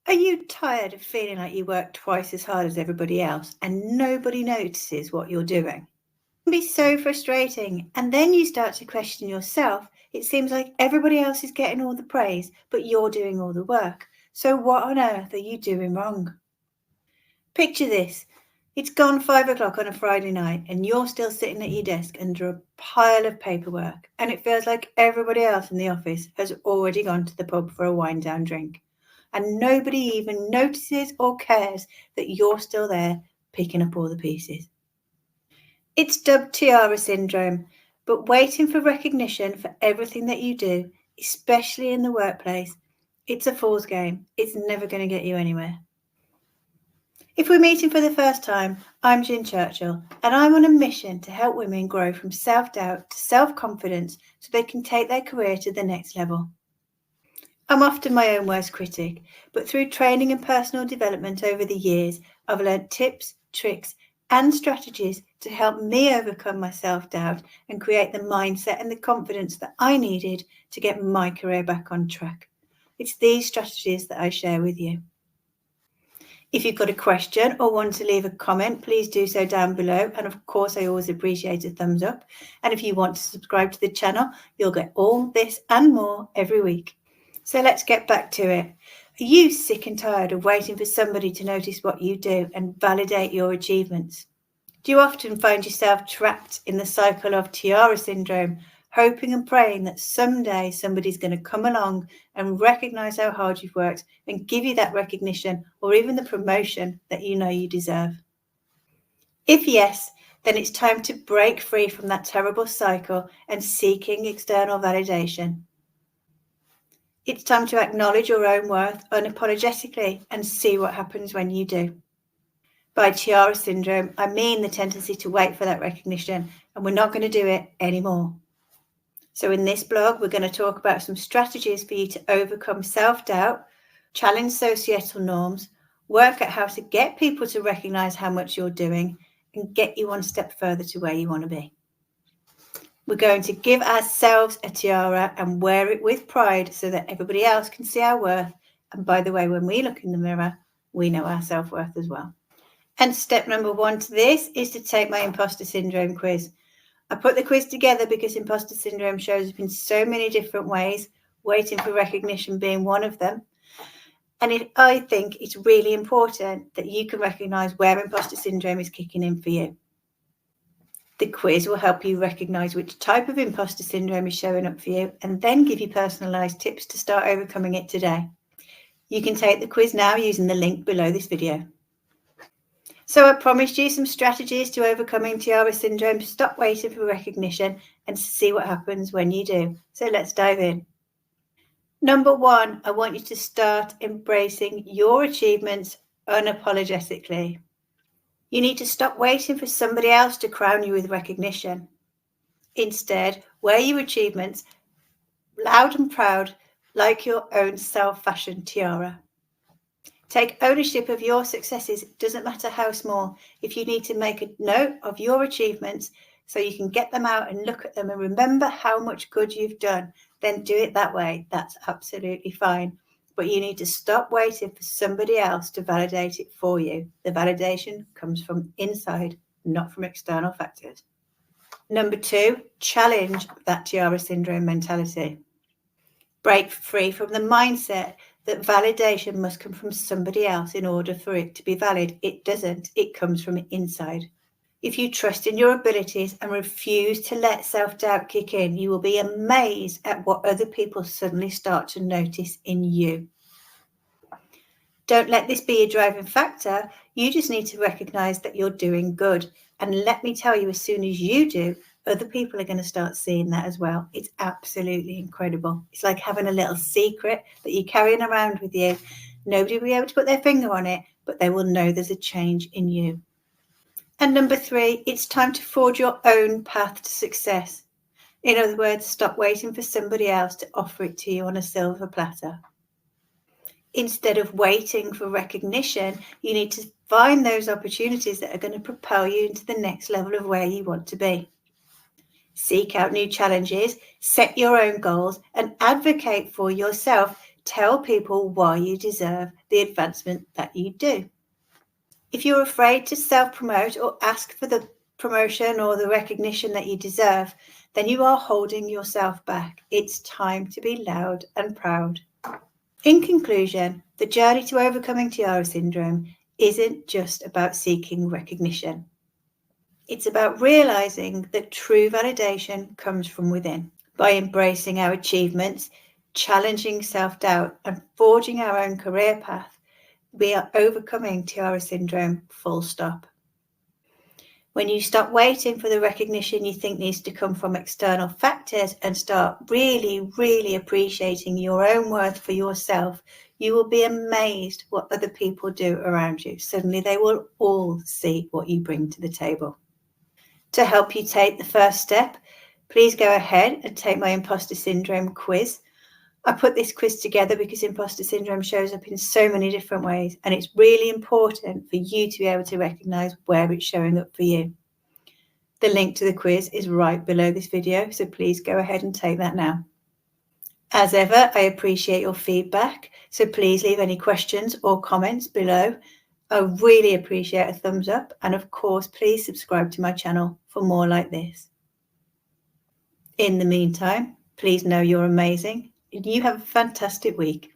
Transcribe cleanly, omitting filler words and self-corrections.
Are you tired of feeling like you work twice as hard as everybody else and nobody notices what you're doing? It can be so frustrating, and then you start to question yourself. It seems like everybody else is getting all the praise, but you're doing all the work. So what on earth are you doing wrong? Picture this. It's gone 5 o'clock on a Friday night and you're still sitting at your desk under a pile of paperwork, and it feels like everybody else in the office has already gone to the pub for a wind down drink. And nobody even notices or cares that you're still there picking up all the pieces. It's dubbed Tiara Syndrome, but waiting for recognition for everything that you do, especially in the workplace, it's a fool's game. It's never going to get you anywhere. If we're meeting for the first time, I'm Churchill, and I'm on a mission to help women grow from self-doubt to self-confidence so they can take their career to the next level. I'm often my own worst critic, but through training and personal development over the years, I've learned tips, tricks, and strategies to help me overcome my self-doubt and create the mindset and the confidence that I needed to get my career back on track. It's these strategies that I share with you. If you've got a question or want to leave a comment, please do so down below. And of course, I always appreciate a thumbs up. And if you want to subscribe to the channel, you'll get all this and more every week. So let's get back to it. Are you sick and tired of waiting for somebody to notice what you do and validate your achievements? Do you often find yourself trapped in the cycle of Tiara Syndrome, hoping and praying that someday somebody's going to come along and recognize how hard you've worked and give you that recognition or even the promotion that you know you deserve? If yes, then it's time to break free from that terrible cycle and seeking external validation. It's time to acknowledge your own worth unapologetically and see what happens when you do. By Tiara Syndrome, I mean the tendency to wait for that recognition, and we're not going to do it anymore. So in this blog, we're going to talk about some strategies for you to overcome self-doubt, challenge societal norms, work out how to get people to recognize how much you're doing, and get you one step further to where you want to be. We're going to give ourselves a tiara and wear it with pride so that everybody else can see our worth. And by the way, when we look in the mirror, we know our self-worth as well. And step number 1 to this is to take my imposter syndrome quiz. I put the quiz together because imposter syndrome shows up in so many different ways, waiting for recognition being one of them. And I think it's really important that you can recognize where imposter syndrome is kicking in for you. The quiz will help you recognize which type of imposter syndrome is showing up for you and then give you personalized tips to start overcoming it today. You can take the quiz now using the link below this video. So I promised you some strategies to overcoming Tiara Syndrome to stop waiting for recognition and to see what happens when you do. So let's dive in. Number 1, I want you to start embracing your achievements unapologetically. You need to stop waiting for somebody else to crown you with recognition. Instead, wear your achievements loud and proud like your own self-fashioned tiara. Take ownership of your successes. It doesn't matter how small. If you need to make a note of your achievements so you can get them out and look at them and remember how much good you've done, then do it that way. That's absolutely fine. But you need to stop waiting for somebody else to validate it for you. The validation comes from inside, not from external factors. Number 2, challenge that Tiara Syndrome mentality. Break free from the mindset that validation must come from somebody else in order for it to be valid. It doesn't. It comes from inside. If you trust in your abilities and refuse to let self-doubt kick in, you will be amazed at what other people suddenly start to notice in you. Don't let this be a driving factor. You just need to recognize that you're doing good. And let me tell you, as soon as you do, other people are going to start seeing that as well. It's absolutely incredible. It's like having a little secret that you're carrying around with you. Nobody will be able to put their finger on it, but they will know there's a change in you. And number 3, it's time to forge your own path to success. In other words, stop waiting for somebody else to offer it to you on a silver platter. Instead of waiting for recognition, you need to find those opportunities that are going to propel you into the next level of where you want to be. Seek out new challenges, set your own goals, and advocate for yourself Tell people why you deserve the advancement that you do. If you're afraid to self-promote or ask for the promotion or the recognition that you deserve, then you are holding yourself back. It's time to be loud and proud. In conclusion, the journey to overcoming Tiara Syndrome isn't just about seeking recognition. It's about realizing that true validation comes from within. By embracing our achievements, challenging self-doubt, and forging our own career path, we are overcoming Tiara Syndrome, full stop. When you stop waiting for the recognition you think needs to come from external factors and start really appreciating your own worth for yourself, you will be amazed what other people do around you. Suddenly they will all see what you bring to the table. To help you take the first step, please go ahead and take my imposter syndrome quiz. I put this quiz together because imposter syndrome shows up in so many different ways, and it's really important for you to be able to recognize where it's showing up for you. The link to the quiz is right below this video, so please go ahead and take that now. As ever, I appreciate your feedback, so please leave any questions or comments below. I really appreciate a thumbs up, and of course, please subscribe to my channel for more like this. In the meantime, please know you're amazing and you have a fantastic week.